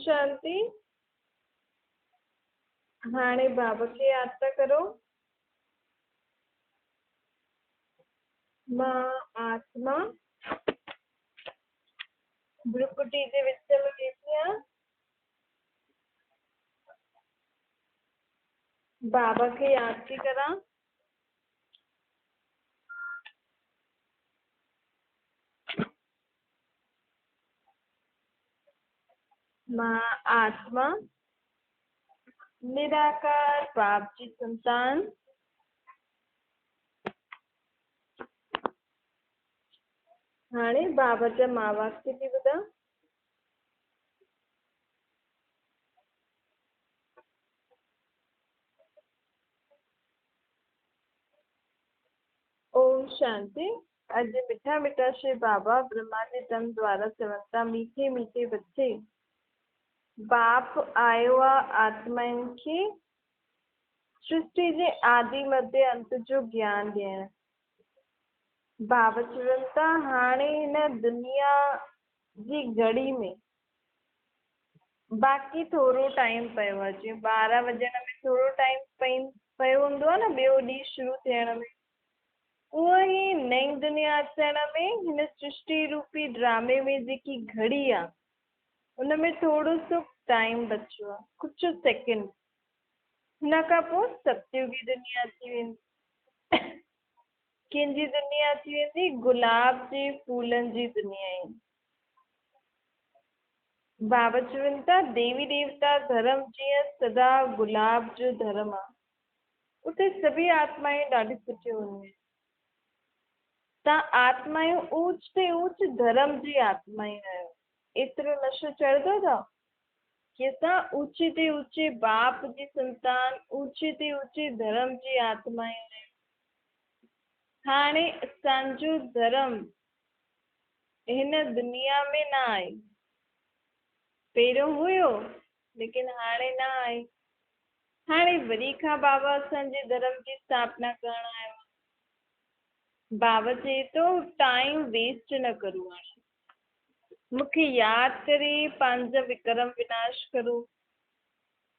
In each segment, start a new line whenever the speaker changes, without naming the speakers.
शांति। हाणे बाबा खे याद था करो। मां आत्मा भ्रुकुटी जे विच में वेठी आहियां। बाबा खे याद थी करां। मां आत्मा निराकार बाप जी संतान हाणे बाबा जा मां वाक्य थी ॿुधां। ओम शांति। अज मिठा मिठा श्री बाबा ब्रह्मा जे तन द्वारा चवनि था, मीठे मीठे बच्चे, बाप आयो आहे आत्माउनि खे सृष्टि जे आदि मध्य अंत जो ज्ञान ॾियण। बाबा चवनि था, हाणे हिन दुनिया जी घड़ी में बाक़ी थोरो टाइम पियो आहे। जीअं 12 वॼण में थोरो टाइम पियो हूंदो आहे न ॿियो ॾींहुं शुरू थियण में, उहो ई नई दुनिया अचण में हिन सृष्टि रूपी ड्रामे में जेकी घड़ी आहे उन में थोरो सो टाइम बचियो आहे, कुझु सेकेंड। हिन खां पोइ सतयुगी दुनिया अची वेंदी। कंहिंजी दुनिया अची वेंदी? गुलाब जे फूलनि जी दुनिया ई। बाबा चवनि था, देवी देवता धर्म जीअं सदा गुलाब जो धर्म आहे, उते सभी आत्माएं ॾाढी सुठियूं हूंदियूं आहिनि। तव्हां आत्मायूं ऊच ते ऊच धर्म जी आत्मायूं आहियो। एतिरो नशो चढ़ंदो अथव कि असां ऊचे ते ऊचे बाप जी संतान, ऊचे ते ऊचे धर्म जी आत्मायूं आहियूं। हाणे असांजो धर्म हिन दुनिया में न आहे। पहिरियों हुयो लेकिन हाणे न आहे। हाणे वरी खां बाबा असांजे धर्म जी स्थापना करण आयो। बाबा चए थो, टाइम वेस्ट न करो। हाणे मूंखे यादि करे पंहिंजा विक्रम विनाश करो।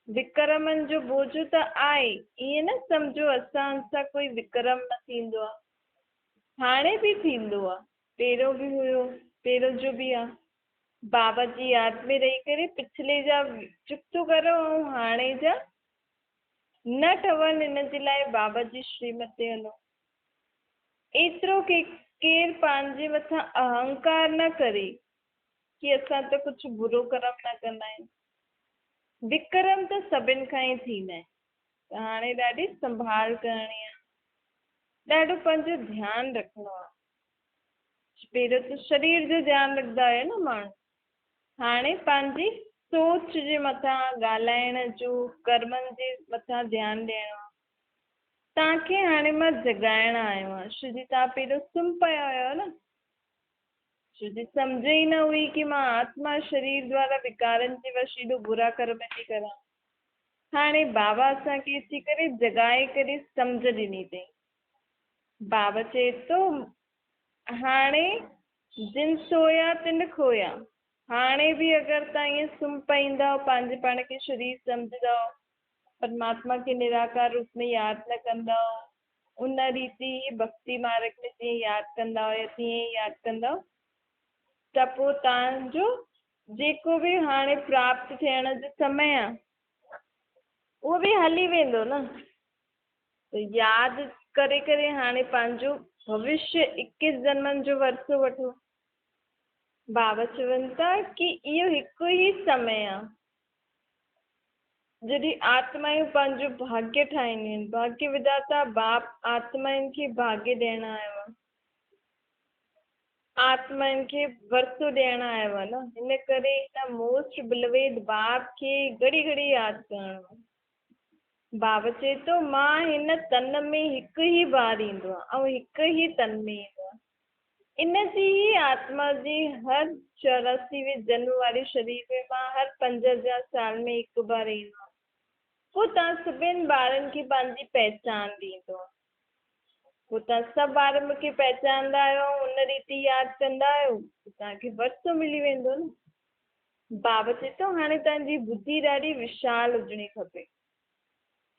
विक्रमनि जो बोझो त आहे, ईअं न सम्झो असां सां कोई विक्रम न थींदो आहे। हाणे बि थींदो आहे, पहिरियों बि हुयो, पहिरियों जो बि आहे। बाबा जी यादि में रही करे पिछले जा चुकतो करो ऐं हाणे जा न ठवनि, हिन जे लाइ बाबा जी श्रीमत ते हलो। एतिरो केरु पंहिंजे मथां अहंकार न करे कि असां त कुझु बुरो कर्म न कंदा आहियूं। विक्रम त सभिनि खां ई थींदा आहिनि। त हाणे ॾाढी संभाल करणी आहे, ॾाढो पंहिंजो ध्यानु रखिणो आहे। पहिरियों त शरीर जो ध्यानु रखंदा हुया न माण्हू, हाणे पंहिंजी सोच जे मथां, ॻाल्हाइण जो, कर्मनि जे मथां ध्यानु ॾियणो आहे। तव्हांखे हाणे मां जगाइण आयो आहियां। श्री तव्हां पहिरियों सुम्ही पिया हुयो न, श्री सम्झ ई न हुई कि मां आत्मा शरीर द्वारा विकारनि जे वश एॾो बुरा कर्म थी करां। हाणे बाबा असांखे अची करे जगाए करे सम्झ ॾिनी अथई। बाबा चए थो, हाणे जिन सोया तिन खोया। हाणे बि अगरि तव्हां ईअं सुम्ही पईंदव, पंहिंजे पाण खे शरीर सम्झंदव, परमात्मा खे निराकार रूप में यादि न कंदव, उन रीति भक्ति मार्ग में जीअं यादि कंदा हुया तीअं ई यादि कंदव, त पोइ तव्हांजो जेको बि हाणे प्राप्त थियण जो समय आहे उहो बि हली वेंदो न। त यादि करे करे हाणे पंहिंजो भविष्य 21 जन्मनि जो वरितो वठो। बाबा चवनि था कि इहो हिकु ई समय आहे जॾहिं आत्मायूं पंहिंजो भाग्य ठाहींदियूं आहिनि। भाग्य विधाता बाप आत्माउनि खे भाग्य ॾियण आयो आहे, आत्माउनि खे वरितो ॾियण आयो आहे न। हिन करे हिन मोस्ट बिलवेड बाप खे घड़ी घड़ी यादि करणो आहे। बाबा चए थो, मां हिन तन में हिकु ई बार ईंदो आहे ऐं हिकु ई तन में ईंदो आहे। इन जी ही आत्मा जी हर 84वें जन्म वारे शरीर में मां हर 5000 साल में हिकु बार ईंदो आहे। पोइ तव्हां सभिनि ॿारनि खे पंहिंजी पहचान ॾींदो आहे। पोइ तव्हां सभु ॿार मूंखे पहचानंदा आहियो, उन रीति यादि कंदा आहियो, तव्हांखे वरितो मिली वेंदो न। बाबा चए थो हाणे तव्हांजी बुद्धि ॾाढी विशाल हुजणी खपे।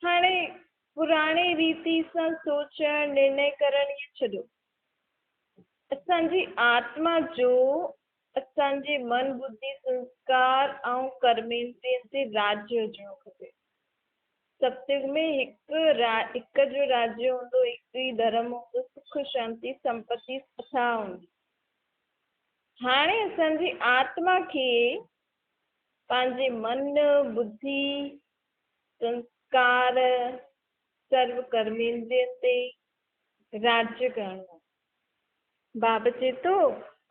हाणे पुराणे रीति सां सोचणु निर्णय करणु इहे छॾियो। असांजी आत्मा जो असांजे मन बुद्धि संस्कार ऐं कर्मेंद्रियनि ते राज्य हुजणो खपे। सत्युग में हिकु जो राज्य हूंदो, हिकु ई धर्म हूंदो, सुख शांति संपत्ति अथाह हूंदी। हाणे असांजी आत्मा खे पंहिंजे मन बुद्धि संस्कार सर्व कर्मेंद्रियनि ते राज्य करणो। बाबा चए थो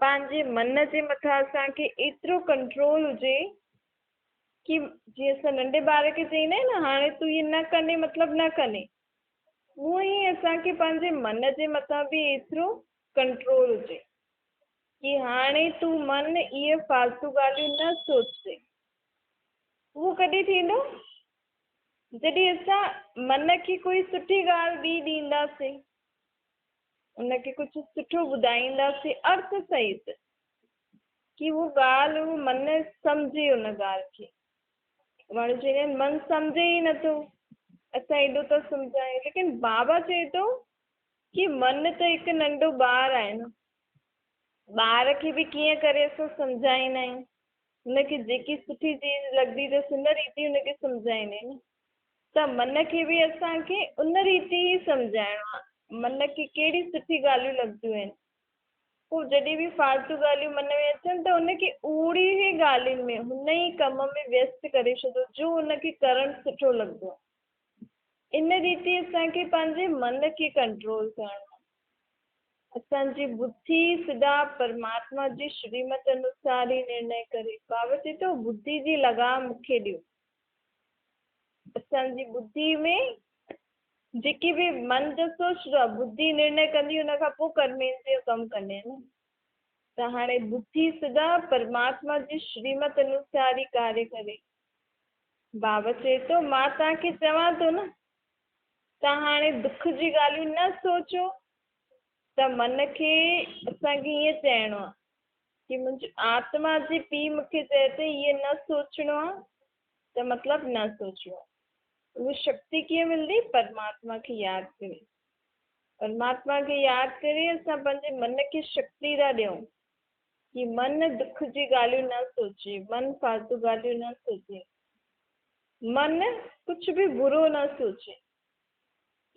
पंहिंजे मन जे मथां असांखे एतिरो कंट्रोल हुजे कि जीअं असां नंढे ॿार खे चईंदा आहियूं न हाणे तूं इहे न कंदे मतिलबु न कंदे, उहो ई असांखे पंहिंजे मन जे मथां बि एतिरो कंट्रोल हुजे कि हाणे तूं मन इहे फालतू ॻाल्हियूं न सोचजे। उहो कॾहिं थींदो? जॾहिं असां मन खे कोई सुठी ॻाल्हि ॿी ॾींदासीं, उनखे कुझु सुठो ॿुधाईंदासीं अर्थ सहित कि उहो ॻाल्हि उहो मन सम्झे उन ॻाल्हि खे। माण्हू चवंदा आहिनि मन सम्झे ई नथो, असां एॾो था सम्झायूं, लेकिन बाबा चए थो कि मन त हिकु नंढो ॿारु आहे न। ॿार खे बि कीअं करे असां सम्झाईंदा आहियूं, हुनखे जेकी सुठी चीज लॻंदी अथसि हुन रीति हुनखे सम्झाईंदा आहियूं। त मन खे बि असांखे उन रीति ई सम्झाइणो आहे। मन खे कहिड़ी सुठी ॻाल्हियूं लॻंदियूं आहिनि, पोइ जॾहिं बि फालतू ॻाल्हियूं मन में अचनि त हुनखे ओड़ी ई ॻाल्हियुनि में हुन ई कम में व्यस्त करे छॾो जो हुनखे करणु सुठो लॻंदो आहे। इन रीति असांखे पंहिंजे मन खे कंट्रोल करणो आहे। असांजी बुद्धि सदा परमात्मा जी श्रीमत अनुसार ई निर्णय करे। बाबा चए थो बुद्धि जी लॻाम मूंखे ॾियो। असांजी बुद्धि में जेकी बि मन जो सोचंदो आहे, बुद्धि निर्णय कंदी, हुन खां पोइ कर्मेंद्रिय कमु कंदा आहिनि। त हाणे बुद्धि सदा परमात्मा जी श्रीमत अनुसार ई कार्य करे। बाबा चए थो मां तव्हांखे चवां थो न, तव्हां हाणे दुख जी ॻाल्हियूं न सोचो। त मन खे असांखे ईअं चइणो आहे कि मुंहिंजी आत्मा जी पीउ मूंखे चए थी इहे न सोचणो आहे, त मतिलबु न सोचणो आहे। उहा शक्ति कीअं मिलंदी? परमात्मा खे यादि करे। परमात्मा खे यादि करे असां पंहिंजे मन खे शक्ति था ॾियूं कि मन दुख जी ॻाल्हियूं न सोचे, मन फालतू ॻाल्हियूं न सोचे, मन कुझु बि बुरो न सोचे।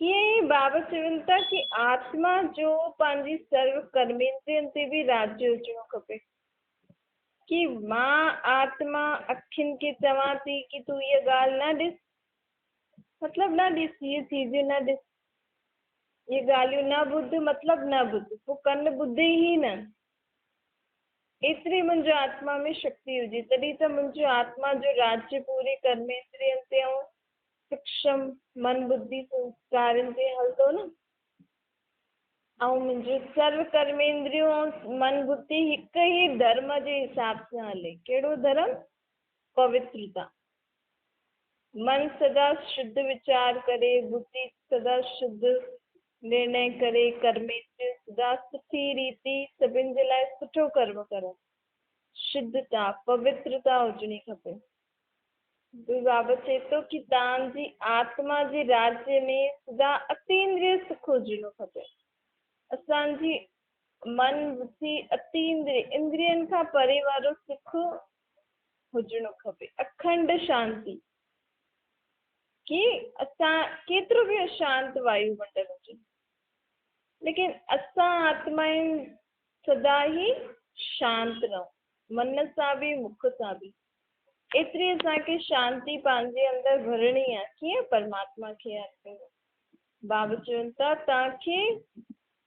ईअं ई बाबा चवनि था कि आत्मा जो पंहिंजी सर्व कर्मेंद्रियनि ते बि राज्य हुजणो खपे। कि मां आत्मा अखियुनि खे चवां थी कि तूं इहा ॻाल्हि न ॾिस, मतिलबु न ॾिस, इहे चीज़ूं न ॾिस, इहे ॻाल्हियूं न ॿुध, मतिलबु न ॿुध, पोइ कनि ॿुधे ई न। एतिरी मुंहिंजो आत्मा में शक्ति हुजे तॾहिं त मुंहिंजो आत्मा जो राज्य पूरे कर्मेंद्रियनि ते ऐं सूक्ष्म मन बुद्धि संस्कारनि ते हलंदो न। ऐं मुंहिंजो सर्व कर्मेंद्रियों ऐं मन बुद्धि हिकु ई धर्म जे हिसाब सां हले। कहिड़ो धर्म? पवित्रता। मन सदा शुद्ध विचार करे, बुद्धि सदा शुद्ध निर्णय करे, कर्मेंद्रिय सदा सुठी रीति सभिनि जे लाइ सुठो कर्म करो। शुद्धता पवित्रता हुजणी खपे। बाबा चए थो कि तव्हांजी आत्मा जे राज्य में सदा अतींद्रिय सुख हुजणो खपे। असांजी मन बुद्धि अतींद्रिय इंद्रियनि खां परे वारो सुख हुजणो खपे। अखंड शांति, कि असां केतिरो बि अशांत वायुमंडल हुजे, लेकिन असां आत्माऊं सदा ई शांत रहूं, मन सां बि मुख सां बि। एतिरी असांखे शांति पंहिंजे अंदरि भरणी आहे। कीअं? परमात्मा खे यादि कयो। बाबा चवनि था तव्हांखे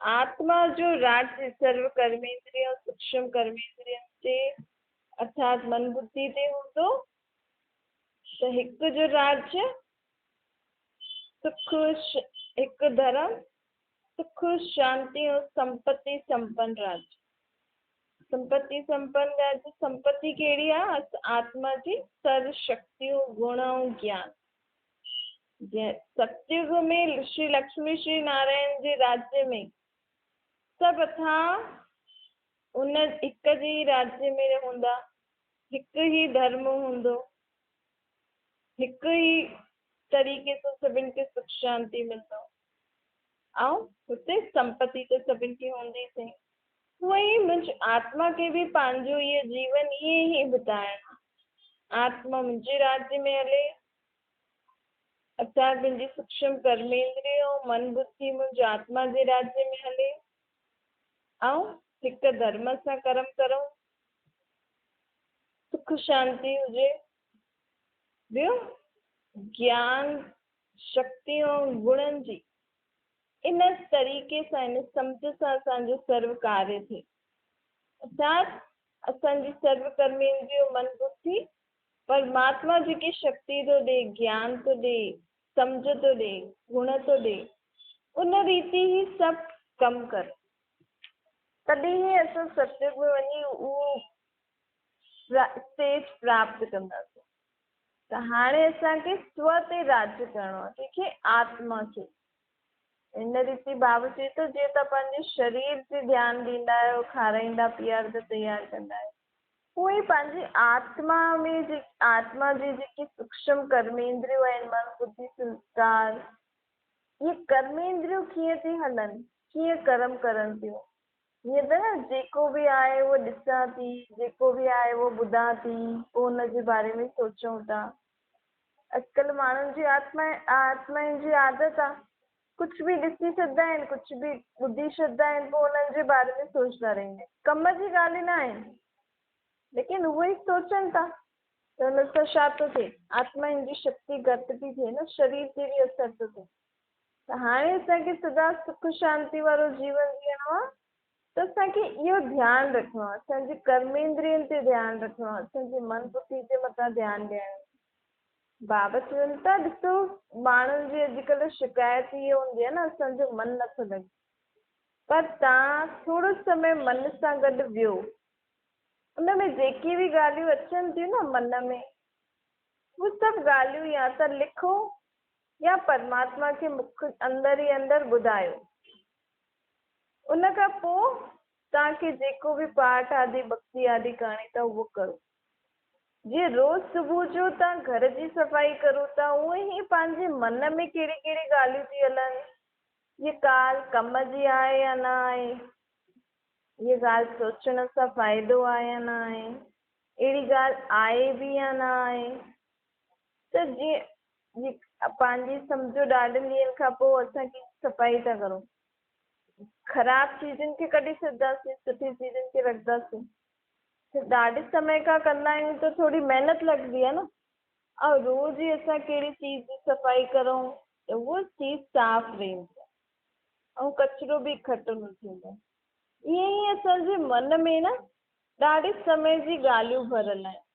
आत्मा जो राज्य सर्व कर्मेंद्रिय और सूक्ष्म कर्मेंद्रियनि ते अर्थात मन बुद्धि ते हूंदो त हिकु जो राज्य सुख, हिकु धर्म, सुख शांति और संपत्ति संपन्न राज्य। संपत्ति संपन्न राज्य, संपत्ति कहिड़ी आहे? आत्मा जी सर्व शक्तियूं, गुण ऐं ज्ञान। सतयुग में श्री लक्ष्मी श्री नारायण जे राज्य में सभु अथाह उन हिक जे राज्य में हूंदा। हिकु ई धर्म हूंदो, हिकु ई तरीक़े सां सभिनि खे सुख शांति मिलंदो, ऐं हुते संपत्ति त सभिनि खे हूंदी थी। उहो ई मुंहिंजी आत्मा खे बि पंहिंजो इहो जीवन ईअं ई बिताइणो। आत्मा मुंहिंजे राज्य में हले, अर्थात मुंहिंजी सूक्ष्म कर्मेंद्रिय ऐं मन बुद्धि मुंहिंजी आत्मा जे राज्य में हले, ऐं हिकु धर्म सां कर्म करूं, सुख शांति हुजे। ॿियो ज्ञान शक्ति ऐं गुणनि जी इन तरीक़े सां, इन सम्झ सां असांजो सर्व कार्य थिए। अर्थात असांजी सर्व कर्मेंद्रिय मन बुद्धि परमात्मा जेकी शक्ति थो ॾे, ज्ञान थो ॾे, सम्झ थो ॾे, गुण थो ॾे, उन रीति ई सभु कमु कर, तॾहिं ई असां सत्युग में वञी उहो स्टेज प्राप्त कंदासीं। त हाणे असांखे स्व ते राज्य करिणो आहे, कंहिंखे आत्मा खे। इन रीति बाबा चए थो, जीअं तव्हां पंहिंजे शरीर ते ध्यानु ॾींदा आहियो, खाराईंदा पीआरींदा तयारु कंदा आहियो, उहो ई पंहिंजी आत्मा में आत्मा जी जेकी सूक्ष्म कर्मेंद्रियूं आहिनि, मन बुद्धि संस्कार, इहे कर्मेंद्रियूं कीअं थी हलनि, कीअं कर्म करनि थियूं। हीअं त न जेको बि आहे उहो ॾिसां थी, जेको बि आहे उहो ॿुधां थी, पोइ हुनजे बारे में सोचूं था। अॼुकल्ह माण्हुनि जी आत्माउनि जी आदत आहे, कुझु बि ॾिसी छॾंदा आहिनि, कुझु बि ॿुधी छॾंदा आहिनि, पोइ हुननि जे बारे में सोचंदा रहंदा आहिनि। कम जी ॻाल्हि न आहिनि, लेकिन उहे ई सोचनि था, त हुन सां छा थो थिए, आत्माउनि जी शक्ति घटि थी थिए न, शरीर ते बि असर थो थिए। त हाणे असांखे सदा सुख शांति वारो जीवन जीअणो आहे, त असांखे इहो ध्यानु रखिणो आहे, असांजे कर्मेंद्रियनि ते ध्यानु रखिणो आहे, असांजे मन बुद्धि जे मथां ध्यानु ॾियणो आहे। बाबा चवनि था, ॾिसो माण्हुनि जी अॼुकल्ह शिकायत इहा हूंदी आहे न, असांजो मन नथो लॻे, पर तव्हां थोरो समय मन सां गॾु वियो, उन में जेकी बि ॻाल्हियूं अचनि थियूं न मन में, उहे सभु ॻाल्हियूं या त लिखो या परमात्मा खे मुख अंदरि ई अंदरि ॿुधायो। उन खां पोइ तव्हांखे जेको बि पाठ आदि भक्ति आदि करणी था उहो करो। जीअं रोज़ सुबुह जो तव्हां घर जी सफ़ाई करो था, उअं ई पंहिंजे मन में कहिड़ी कहिड़ी ॻाल्हियूं थी हलनि, ये ॻाल्हि कम जी आहे या न आहे, ये ॻाल्हि सोचण सां फ़ाइदो आहे या न आहे, अहिड़ी ॻाल्हि आहे बि या न आहे। त जीअं पंहिंजी सम्झो ॾाढनि ॾींहंनि खां पोइ असांखे सफ़ाई था करूं, ख़राबु चीज़ुनि खे कढी छॾींदासीं, सुठी चीज़ुनि खे रखंदासीं। त ॾाढे समय खां कंदा आहियूं त थोरी महिनत लॻंदी आहे न, ऐं रोज़ ई असां कहिड़ी चीज़ जी सफ़ाई करूं त उहा चीज़ साफ़ रहंदी आहे ऐं कचिरो बि इकठो न थींदो आहे। ईअं ई असांजे मन में न ॾाढे समय जी ॻाल्हियूं भरियल आहिनि।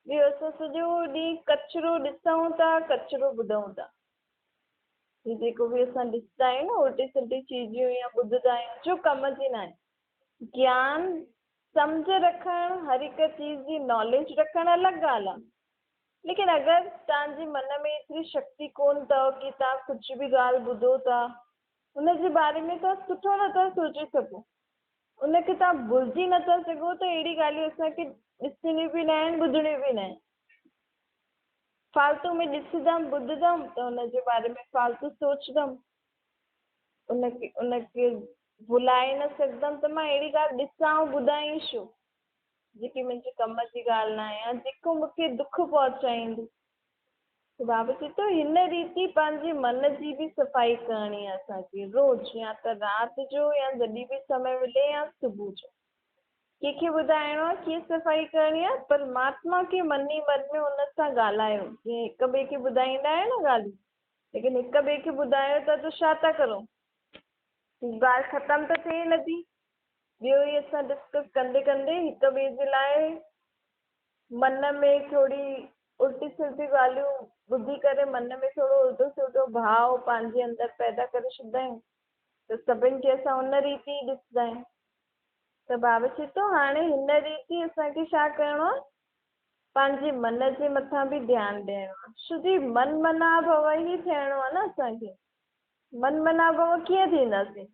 ॿियो असां सॼो ॾींहुं कचिरो ॾिसूं था, कचिरो ॿुधूं था, ही जेको बि असां ॾिसंदा आहियूं न उल्टी सुल्टी चीज़ियूं या ॿुधंदा आहियूं जो कम जी न आहे। ज्ञान सम्झ रखणु, हर हिकु चीज़ जी नॉलेज रखणु अलॻि ॻाल्हि आहे, लेकिन अगरि तव्हांजे मन में एतिरी शक्ति कोन अथव कि तव्हां कुझु बि ॻाल्हि ॿुधो था, हुनजे बारे में तव्हां सुठो नथा सोचे सघो, उनखे तव्हां भुलिजी नथा सघो, त अहिड़ी ॻाल्हियूं असांखे ॾिसणियूं बि न आहिनि, ॿुधणियूं बि न आहिनि। फालतू में ॾिसंदमि ॿुधंदमि त हुनजे बारे में फालतू सोचंदमि, उनखे भुलाए न सघंदमि, त मां अहिड़ी ॻाल्हि ॾिसां ऐं ॿुधां ई छो, जेकी मुंहिंजे कम जी ॻाल्हि न आहे या जेको मूंखे दुख पहुचाईंदी। त बाबा चए थो हिन रीति पंहिंजे मन जी बि सफ़ाई करणी आहे असांखे रोज़, या त राति जो या जॾहिं बि समय मिले या सुबुह जो। कंहिंखे ॿुधाइणो आहे कीअं सफ़ाई करणी आहे, परमात्मा खे मनी मन में हुन सां ॻाल्हायो। जीअं हिक ॿिए खे ॿुधाईंदा आहियो न ॻाल्हियूं, लेकिन हिक ॿिए खे ॿुधायो था त छा था करो, ॻाल्हि ख़तमु त थिए नथी। ॿियो ई असां डिस्कस कंदे कंदे हिक ॿिए जे लाइ मन में थोरी उल्टी सुल्टी ॻाल्हियूं ॿुधी करे मन में थोरो उल्टो सुल्टो भाव पंहिंजे अंदरि पैदा करे छॾींदा आहियूं, त सभिनि खे असां हुन रीति ई ॾिसंदा आहियूं। त बाबा चए थो हाणे हिन रीति असांखे छा करिणो आहे, पंहिंजे मन जे मथां बि ध्यानु ॾियणो आहे। छोजी मन मना भव ई थियणो आहे न असांखे। मन मना भव कीअं थींदासीं,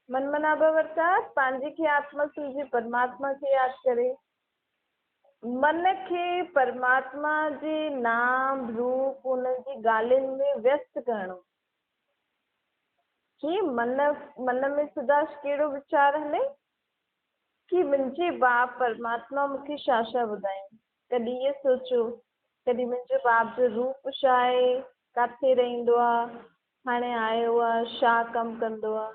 मन मना भव अर्थात पंहिंजे खे आत्मा सम्झी परमात्मा खे यादि करे, मन खे परमात्मा जे नाम रूप उन जी ॻाल्हियुनि में व्यस्त करणो कि मन में सदा कहिड़ो वीचार हले कि मुंहिंजे बाप परमात्मा मूंखे छा छा ॿुधाईं। कॾहिं इहो सोचो कॾहिं मुंहिंजे बाप जो रूप छा आहे, किथे रहंदो आहे, हाणे आयो आहे, छा कमु कंदो आहे।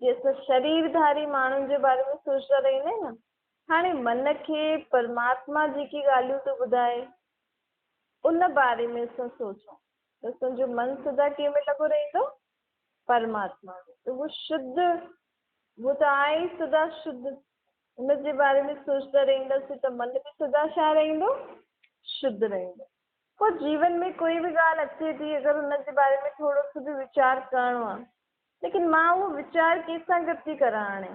जीअं असां शरीरधारी माण्हुनि जे बारे में सोचंदा रहंदा आहियूं न, हाणे मन खे परमात्मा जेकी ॻाल्हियूं थो ॿुधाए उन बारे में असां सोचूं त असांजो मन सदा कंहिंमें लॻो रहंदो, परमात्मा में। त उहो शुद्ध, वो त आहे ई सदा शुद्ध। उन जे बारे में सोचंदा रहंदासीं त मन बि सदा छा रहंदो, शुद्ध रहंदो। पोइ जीवन में कोई बि ॻाल्हि अचे थी, अगरि हुन जे बारे में थोरो सो बि वीचार करिणो आहे, लेकिन मां उहो वीचार कंहिंसां गॾु थी करां, हाणे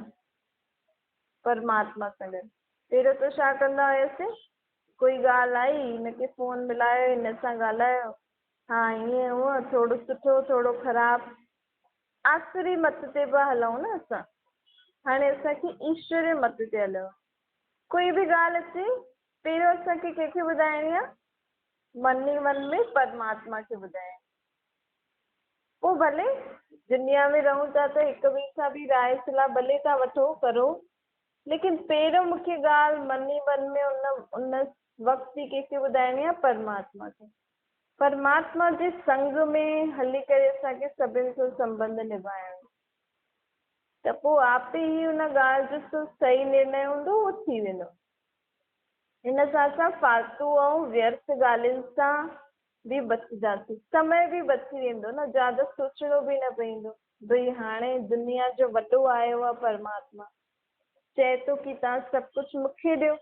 परमात्मा सां गॾु। पहिरियों त छा कंदा हुआसीं, कोई ॻाल्हि आई, हिनखे फ़ोन मिलायो, हिन सां ॻाल्हायो, हा ईअं हूअं, थोरो सुठो थोरो ख़राबु, आसुरी मत ते पिया हलूं न असां। हाणे असांखे ईश्वरीय मत ते हलणो। कोई बि ॻाल्हि अचे पहिरियों असांखे कंहिंखे ॿुधाइणी आहे, मन ई मन में परमात्मा खे ॿुधाइणी। पोइ भले दुनिया में रहूं था त हिक ॿिए सां बि राय सलाह भले था वठो करो, लेकिन पहिरियों मूंखे ॻाल्हि मन ई मन में उन वक़्तु ई कंहिंखे ॿुधाइणी आहे, परमात्मा खे। परमात्मा जे संग में हली करे असांखे सभिनि सां संबंध निभाइणो, त पोइ आपे ई हुन ॻाल्हि जो सही निर्णय हूंदो, उहो थी वेंदो। हिन सां असां फालतू ऐं व्यर्थ ॻाल्हियुनि सां बि बचंदासीं, समय बि बची वेंदो न, ज्यादा सोचणो बि न पवंदो। भई हाणे दुनिया जो वॾो आयो आहे परमात्मा, चए थो कि तव्हां सभु कुझु मूंखे ॾियो,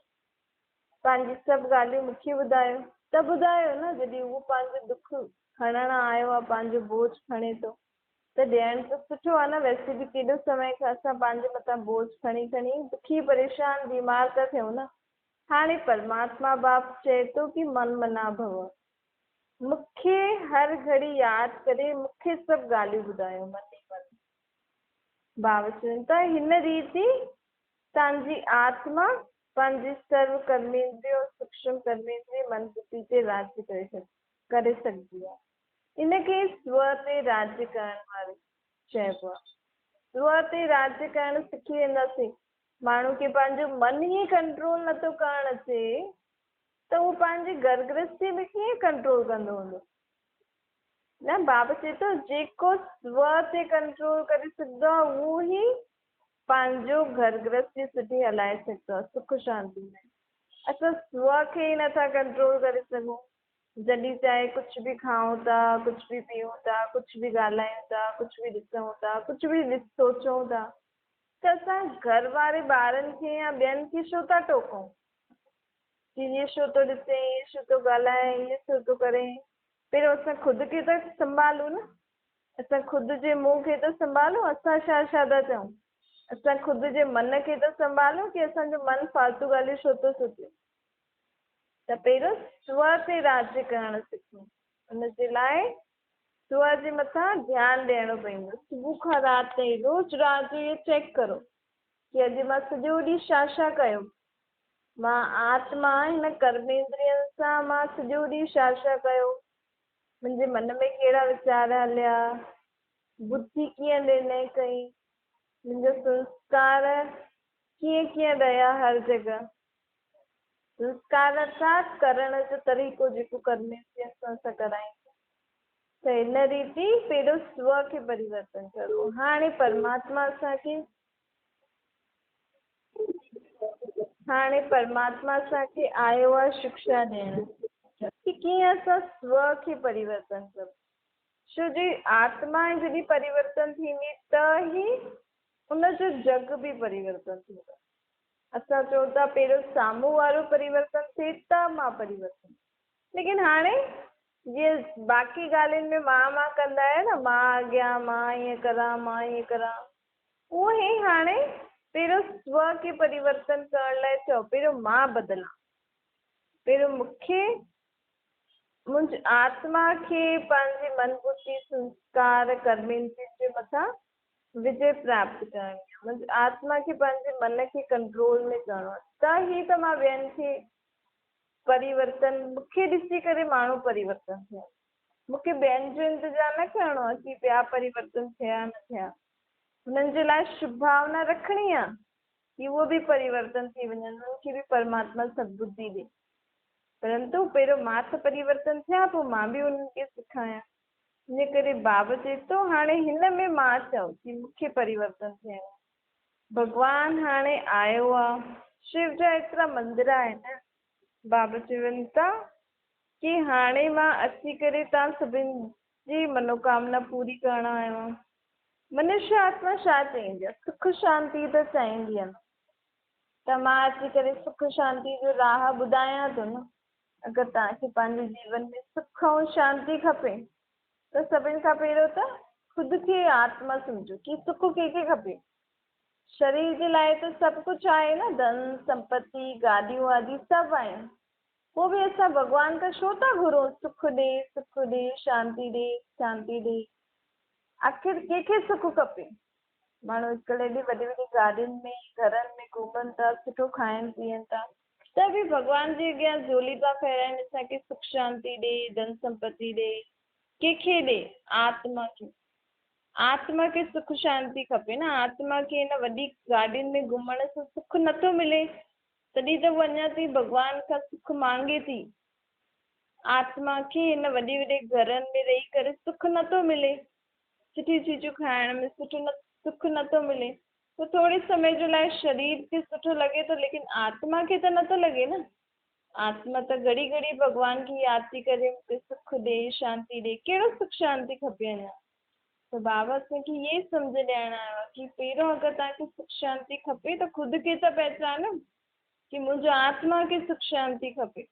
पंहिंजी सभु ॻाल्हियूं मूंखे ॿुधायो, त ॿुधायो न। जॾहिं उहो पंहिंजो दुख खणण आयो आहे, पंहिंजो बोझ खणे थो, त ॾियण त सुठो आहे न। वैसे बि केॾो समय खां असां पंहिंजे मथां बोझ खणी खणी दुखी परेशान बीमार था थियूं न। हाणे परमात्मा बाप चए थो कि मन मना भव, मूंखे हर घड़ी यादि करे मूंखे सभु ॻाल्हियूं ॿुधायो मन ई मन। भाव चवनि था हिन रीति तव्हांजी आत्मा पंहिंजी सर्व कर्मेंद्रिय और सूक्ष्म कर्मेंद्रिय मन बुद्धि ते राज्य करे सघंदी आहे। इनखे स्व ते राज्य करण वारो चइबो आहे। स्व ते राज्य करणु सिखी वेंदासीं। माण्हू खे पंहिंजो मन ई कंट्रोल नथो करणु अचे त उहो पंहिंजी घर गृहस्थी में कीअं कंट्रोल कंदो हूंदो। न बाबा चए थो जेको स्व ते कंट्रोल करे सघंदो आहे उहो ई पंहिंजो घर गृहस्थी सुठी हलाए सघंदो आहे, सुख शांति में। असां स्व खे ई नथा कंट्रोल करे सघूं, जॾहिं चाहे कुझु बि खाऊं था, कुझु बि पीऊं था, कुझु बि ॻाल्हायूं था, कुझु बि ॾिसूं था, कुझु बि सोचूं था, त असां घर वारे ॿारनि खे या ॿियनि खे छो था टोकूं कि इहे छो थो ॾिसे, इहे छो थो ॻाल्हाए, इहे छो थो करे। पहिरियों असां ख़ुदि खे त संभालूं न, असां ख़ुदि जे मुंहं खे त संभालूं, असां छा छा था चऊं। असां ख़ुदि जे मन खे त संभालूं कि असांजो मन फालतू ॻाल्हियूं छो थो सोचे। त पहिरियों स्व ते राज्य करणु सिखूं। उनजे लाइ स्व जे मथां ध्यानु ॾियणो पवंदो। सुबुह खां राति ताईं रोज़ु राति जो इहो चेक करो कि अॼु मां सॼो ॾींहुं छा छा कयो। मां आत्मा हिन कर्मेंद्रियनि सां मां सॼो ॾींहुं छा छा कयो, मुंहिंजे मन में कहिड़ा वीचार हलिया, बुद्धि कीअं निर्णय कई, मुंहिंजा संस्कार कीअं कीअं रहिया हर जॻह। संस्कार अर्थात करण जो तरीक़ो जेको कर्मेंद्रियनि सां असां करायूं। त हिन रीति पहिरियों स्व खे परिवर्तन करो। हाणे परमात्मा असांखे आयो आहे शिक्षा ॾियण कि कीअं असां स्व खे परिवर्तन करूं। छो जे आत्मा जॾहिं परिवर्तन थींदी त ई उनजो जग बि परिवर्तन थींदो। असां चऊं था पहिरियों साम्हूं वारो परिवर्तन थिए त मां परिवर्तन, लेकिन हाणे जीअं बाक़ी ॻाल्हियुनि में मां कंदा आहियो न, मां अॻियां, मां ईअं करां, मां ईअं करां, उहो ई हाणे पहिरियों स्व खे परिवर्तन करण लाइ चओ पहिरियों मां बदिलां। पहिरियों मूंखे मुंहिंजी आत्मा खे पंहिंजे मन बुद्धि संस्कार कर्मेंद्रिय जे मथां विजय प्राप्त करणी आहे। मुंहिंजी आत्मा खे पंहिंजे मन खे कंट्रोल में करणो आहे, त ई त मां ॿियनि खे परिवर्तन मूंखे ॾिसी करे माण्हू परिवर्तन थिया। मूंखे ॿियनि जो इंतज़ारु न करिणो आहे कि ॿिया परिवर्तन थिया न थिया। हुननि जे लाइ शुभ भावना रखणी आहे कि उहो बि परिवर्तन थी वञनि, उन्हनि खे बि परमात्मा सद्बुद्धि ॾे। परंतु पहिरियों मां त परिवर्तन थिया, पोइ मां बि उन्हनि खे सेखारियां। इन करे बाबा चए थो हाणे हिन में मां चओ कि मूंखे परिवर्तन थियणो आहे। भॻवानु हाणे आयो आहे, शिव जा एतिरा मंदिर आहिनि। बाबा चवनि था कि हाणे मां अची करे तव्हां सभिनि जी मनोकामना पूरी करण आयो आहियां। मनुष्य आत्मा छा चाहींदी आहे? सुख शांति त चाहींदी आहे न। त मां अची करे सुख शांति जो राह ॿुधायां थो न। अगरि तव्हांखे पंहिंजे जीवन में सुख ऐं शांति खपे त सभिनि खां पहिरियों त ख़ुदि खे आत्मा सम्झो कि सुख कंहिंखे खपे। शरीर जे लाइ त सभु कुझु आहे न, धन संपत्ति गाॾियूं वाॾियूं सभु आहिनि। पोइ बि असां भॻवान खां छो था घुरूं सुख ॾे, सुख ॾे, शांति ॾे, शांति ॾे। आख़िर कंहिंखे सुख खपे? माण्हू अॼुकल्ह एॾी वॾी वॾी गाॾियुनि में घरनि में घुमनि था, सुठो खाइनि पीअनि था, त बि भॻवान जे अॻियां झोली था फेराइनि असांखे सुख शांति ॾे, धन संपत्ति ॾे। कंहिंखे ॾे? आत्मा खे। आत्मा खे सुख शांति खपे न। आत्मा खे हिन वॾी गाॾियुनि में घुमण सां सुख नथो मिले, तॾहिं त उहा अञा ताईं भॻवान खां सुख मांगे थी। आत्मा खे हिन वॾे वॾे घरनि में रही करे सुख नथो मिले, सुठी चीजूं खाइण में सुख नथो मिले। तो थोरे समय जो लाइ शरीर खे सुठो लॻे थो, लेकिन आत्मा खे त नथो लॻे न। आत्मा त घड़ी घड़ी भॻवान खे यादि थी करे मूंखे सुख ॾे, शांति ॾे। कहिड़ो सुख शांति खपे अञा? त बाबा असांखे इहे सम्झ ॾियणु आयो आहे कि पहिरियों अगरि तव्हांखे सुख शांति खपे त ख़ुदि खे त पहचानो कि मुंहिंजो आत्मा खे सुख शांति खपे।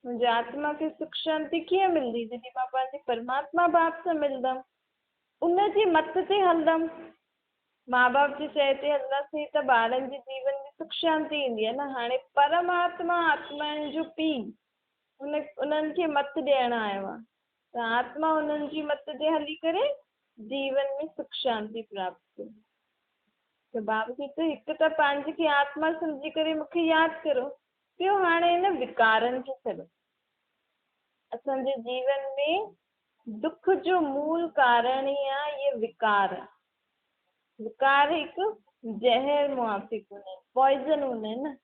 मुंहिंजे आत्मा खे सुख शांति कीअं मिलंदी? जॾहिं मां पंहिंजे परमात्मा बाप सां मिलंदमि, उनजे मत ते हलंदमि। माउ बाप जे चए ते हलंदासीं त ॿारनि जे जीवन में सुख शांति ईंदी आहे न। हाणे परमात्मा आत्माउनि जो पीउ उन्हनि खे मत ॾियणु आयो आहे, त आत्मा उन्हनि जी मत ते हली करे जीवन में सुख शांति प्राप्त कयो। त बाबा चए थो हिकु त पंहिंजे खे आत्मा सम्झी करे मूंखे यादि करो, ॿियो हाणे हिन विकारनि खे छॾो। असांजे जीवन में दुख जो मूल कारण ई आहे इहे विकार। विकार हिकु ज़हर मुआफ़िक हूंदा आहिनि, पॉइज़न हूंदा आहिनि न।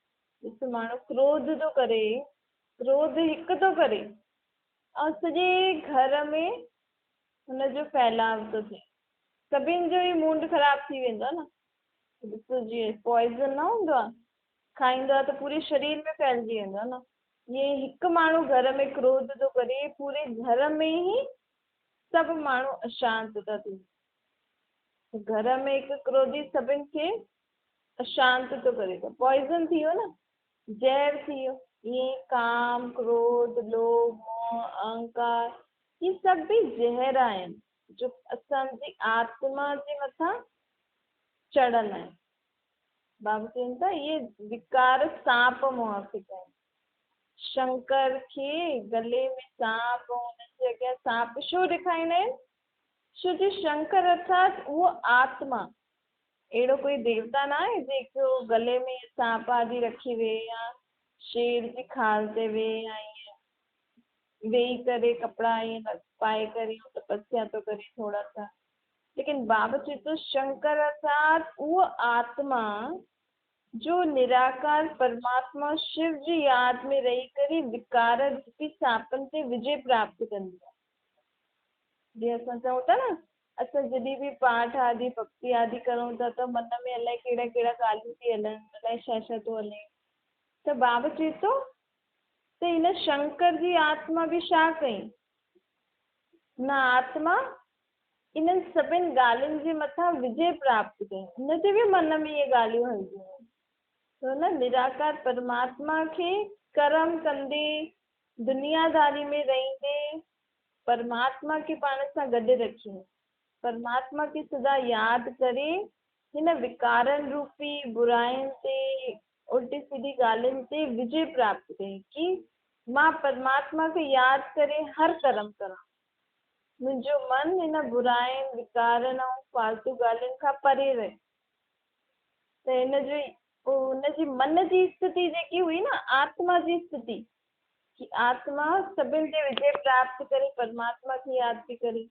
ॾिसो माण्हू क्रोध थो करे, क्रोध हिकु थो करे ऐं सॼे घर में हुनजो फैलाव थो थिए, सभिनि जो ई मूड ख़राबु थी वेंदो आहे न। ॾिसो जीअं पॉइज़न न हूंदो आहे, खाईंदो आहे त पूरे शरीर में फैलिजी वेंदो आहे न। ईअं हिकु माण्हू घर में क्रोध थो करे, पूरे घर में ई सभु माण्हू अशांत था थियनि। घर में हिकु क्रोधी सभिनि खे अशांत थो करे, त पॉइज़न थी वियो न, ज़हर थी वियो। ईअं काम, क्रोध, लोभ, मोह, अहंकार, ये सभु बि ज़हर आहिनि जो असांजी आत्मा जे मथां चढ़ल आहिनि। बाबा चवनि था इहे विकार सांप मुआफ़िक आहिनि। शंकर खे गले में सांप ऐं हुननि जे अॻियां सांप छो ॾेखारींदा आहिनि? छो जो शंकर अर्थात उहो आत्मा, अहिड़ो कोई देवता न आहे जेको गले में सांप आदि रखी वेहे या शेर जी खाल ते वेहे या ईअं वेही करे कपिड़ा ईअं पाए करे तपस्या थो करे थोरा सा। लेकिन बाबा चए थो शंकर अर्थात उहो आत्मा जो निराकार परमात्मा शिव जी यादि में रही करे विकार रूपी सांपनि ते विजय प्राप्त कंदी आहे। जीअं असां चऊं था न, असां जॾहिं बि पाठ आदि भक्ति आदि करूं था त मन में अलाए कहिड़ा कहिड़ा ॻाल्हियूं थी हलनि, अलाए छा छा थो हले। त बाबा चए थो त हिन शंकर जी आत्मा बि छा कई? न आत्मा इन्हनि सभिनि ॻाल्हियुनि जे मथां विजय प्राप्त कई। हुनजे बि मन में इहे ॻाल्हियूं हलंदियूं आहिनि। त न निराकार परमात्मा खे कर्म कंदे, दुनियादारी में रहंदे परमात्मा खे पाण सां गॾु रखियो, परमात्मा खे सदा यादि करे हिन विकारनि रूपी बुराइनि ते, उल्टी सीधी ॻाल्हियुनि ते विजय प्राप्त कई कि मां परमात्मा खे यादि करे हर कर्म करां। मुंहिंजो मन हिन बुराइनि, विकारनि ऐं फालतू ॻाल्हियुनि खां परे रहे। त हिनजी मन जी स्थिति जेकी हुई न, आत्मा जी स्थिति, कि आत्मा सभिनि ते विजय प्राप्त करे परमात्मा खे यादि थी करे,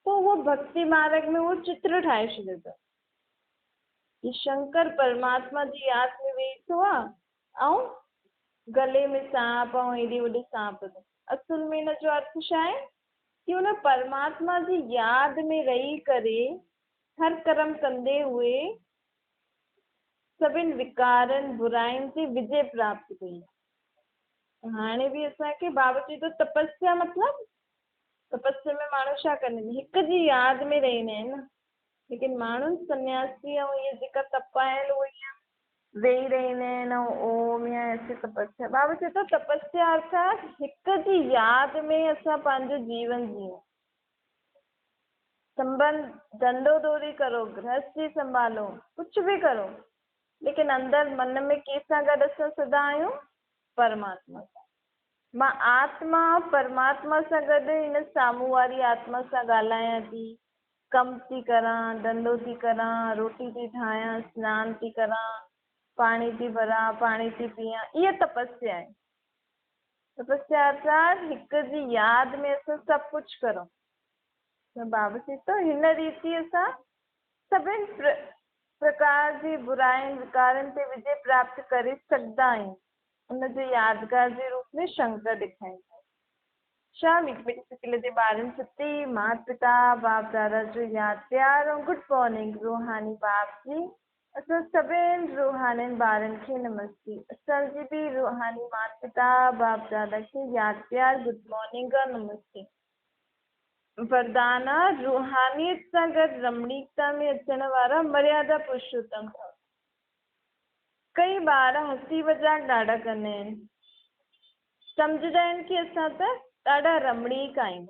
पोइ उहो भक्ति मार्ग में उहो चित्र ठाहे छॾियो अथव कि शंकर परमात्मा जी यादि में वेठो आहे ऐं गले में सांप ऐं एॾे वॾे सांप अथव। असुल में हिन जो अर्थ छा आहे कि हुन परमात्मा जी यादि में रही करे हर कर्म कंदे हुए सभिनि विकारनि बुराइनि ते विजय प्राप्त कई। हाणे बि असांखे बाबा चई थो तपस्या मतिलबु तपस्या में माण्हू छा कंदा आहिनि, हिक जी यादि में रहंदा आहिनि न। लेकिन माण्हू सन्यासी ऐं इहे जेका तप आहिनि उहे ईअं वेही रहंदा आहिनि ऐं ओम या ऐसे तपस्या। बाबा चए थो तपस्या अर्थात हिक जी यादि में असां पंहिंजो जीवन जियूं। संबंध धंधो दौरी करो, गृहस्थी संभालो, कुझु बि करो, लेकिन अंदरि मन में कंहिंसां गॾु असां सदा आहियूं, परमात्मा सां। मां आत्मा परमात्मा सां गॾु हिन साम्हूं वारी आत्मा सां ॻाल्हायां थी, कमु थी करां, धंधो थी करां, रोटी थी ठाहियां, सनानु थी करां, पाणी थी भरां, पाणी थी पीयां, इहा तपस्या आहे। तपस्या अर्थात हिक जी यादि में असां सभु कुझु करूं। त बाबा चए थो हिन रीति असां सभिनि प्रकार जी बुराइनि विकारनि ते विजय प्राप्त करे सघंदा आहियूं। उनजे यादगार जे रूप में शंकर ॾेखारींदा। छा मीठे सिकिल जे ॿारनि सती माता पिता बाप दादा जो यादि प्यार ऐं गुड मॉर्निंग रूहानी बाप जी। असां सभिनि रूहानी ॿारनि खे नमस्ते। असांजी बि रूहानी माता पिता बाप दादा खे यादि प्यार गुड मॉर्निंग और नमस्ते। वरदान रूहानियत सां गॾु रमणीकता में अचण वारा मर्यादा पुरुषोत्तम। कई ॿार हसी मज़ाक ॾाढा कंदा आहिनि, सम्झंदा आहिनि कि असां त ॾाढा रमणीक आहियूं।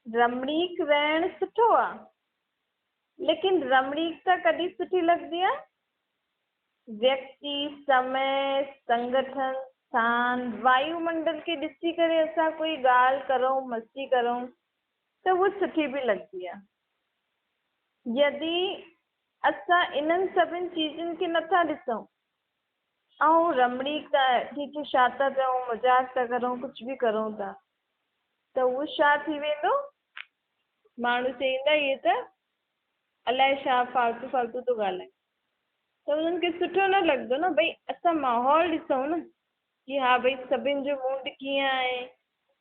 रमणीक रहणु सुठो आहे, लेकिन रमणीकता कॾहिं सुठी लॻंदी आहे? व्यक्ति, समय, संगठन, स्थान, वायुमंडल खे ॾिसी करे असां कोई ॻाल्हि करूं, मस्ती करूं त उहा सुठी बि लॻंदी आहे। यदि असां इन्हनि सभिनि चीज़ुनि खे नथा ॾिसूं ऐं रमणीकता ठीक है छा था चऊं, मज़ाक था करूं, कुझु बि करूं था, त उहो छा थी वेंदो? माण्हू चईंदा इहे त अलाए छा फालतू फालतू थो ॻाल्हाए। त उन्हनि खे सुठो न लॻंदो न। भई असां माहौल ॾिसूं न कि हा भई सभिनि जो मूड कीअं आहे,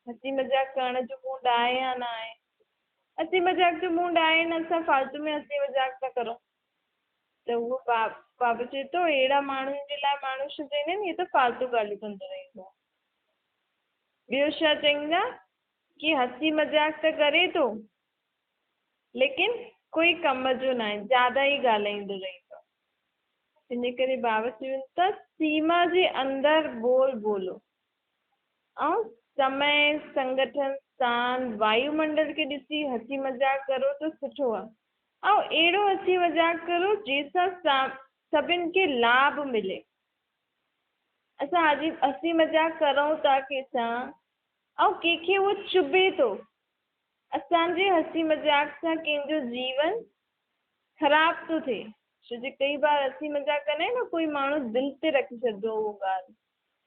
हसी मज़ाक करण जो मूड आहे या न आहे। हसी मज़ाक जो मूड आहे न, असां फालतू में हसी मज़ाक था करूं, त उहो बाबा चए थो अहिड़ा माण्हुनि जे लाइ माण्हू छा चईंदा आहिनि, इहे त फालतू ॻाल्हियूं कंदो रहंदो आहे। ॿियो छा चईंदा कि हसी मज़ाक त करे थो, लेकिन कोई कम जो न आहे, ज्यादा ई ॻाल्हाईंदो रहंदो। इन करे बाबा चवनि था सीमा जे अंदरि बोलो ऐं समय, संगठन, स्थान, वायुमंडल खे ॾिसी हसी मज़ाक करो त सुठो आहे। ऐं अहिड़ो हसी मज़ाक करो जंहिंसां सभिनि खे लाभ मिले। असां अॼु हसी मज़ाक करूं था कंहिंसां ऐं कंहिंखे उहो चुभे थो, असांजे हसी मज़ाक सां कंहिंजो जीवन ख़राब थो थिए। छो जो कई बार हसी मज़ाक कंदा आहियूं न, कोई माण्हू दिलि ते रखी छॾंदो उहो ॻाल्हि,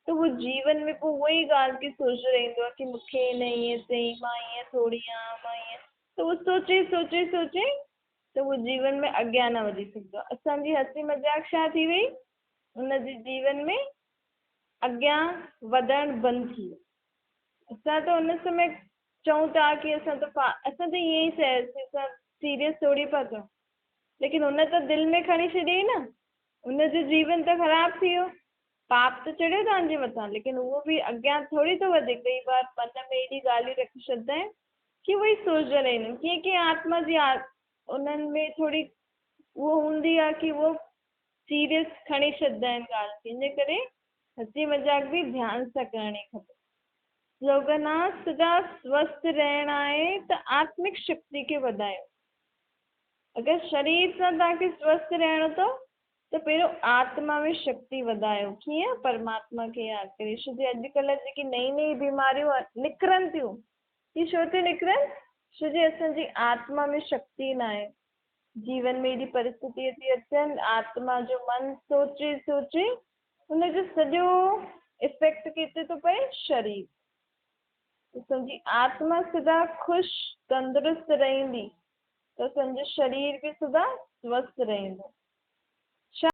त उहो जीवन में पोइ उहो ई ॻाल्हि खे सोचींदो रहंदो आहे कि मूंखे हिन ईअं चई, मां ईअं थोरी आहियां, मां ईअं। त उहो सोचे सोचे सोचे त उहो जीवन में अॻियां न वधी सघंदो आहे। असांजी हसी मज़ाक छा थी वई, उनजे जीवन में अॻियां वधणु बंदि थी वियो। असां त उन समय चऊं था कि असां त ईअं ई असां सीरियस थोरी पिया चऊं, लेकिन उन त दिलि में खणी छॾियईं न, उनजो जीवन त ख़राबु थी वियो। पाप त चढ़ियो तव्हांजे मथां, लेकिन उहो बि अॻियां थोरी थो वधे। कई बार मन में एॾी ॻाल्हियूं रखी छॾंदा आहिनि कि उहो ई सोचंदा रहंदा आहिनि। कीअं कीअं आत्मा जी उन्हनि में थोरी उहो हूंदी आहे कि उहो सीरियस खणी छॾंदा आहिनि ॻाल्हि खे। इन करे हसी मज़ाक बि ध्यान सां करणी खपे। स्लोगन आहे सदा स्वस्थ रहणु आहे त आत्मिक शक्ति खे वधायो। अगरि शरीर सां तव्हांखे स्वस्थ रहणो अथव त पहिरियों आत्मा में शक्ति वधायो। कीअं? परमात्मा खे यादि करे। छो जो अॼुकल्ह जेकी नई नई बीमारियूं निकिरनि थियूं, इहे छो थियूं निकिरनि? छो जो असांजी आत्मा में शक्ति न आहे। जीवन में एॾी परिस्थितियूं थी अचनि, आत्मा जो मन सोचे सोचे हुनजो सॼो इफेक्ट किथे थो पए? शरीर। तुंहिंजी आत्मा सदा ख़ुशि तंदुरुस्त रहंदी त तुंहिंजो शरीर बि सदा स्वस्थ रहंदो।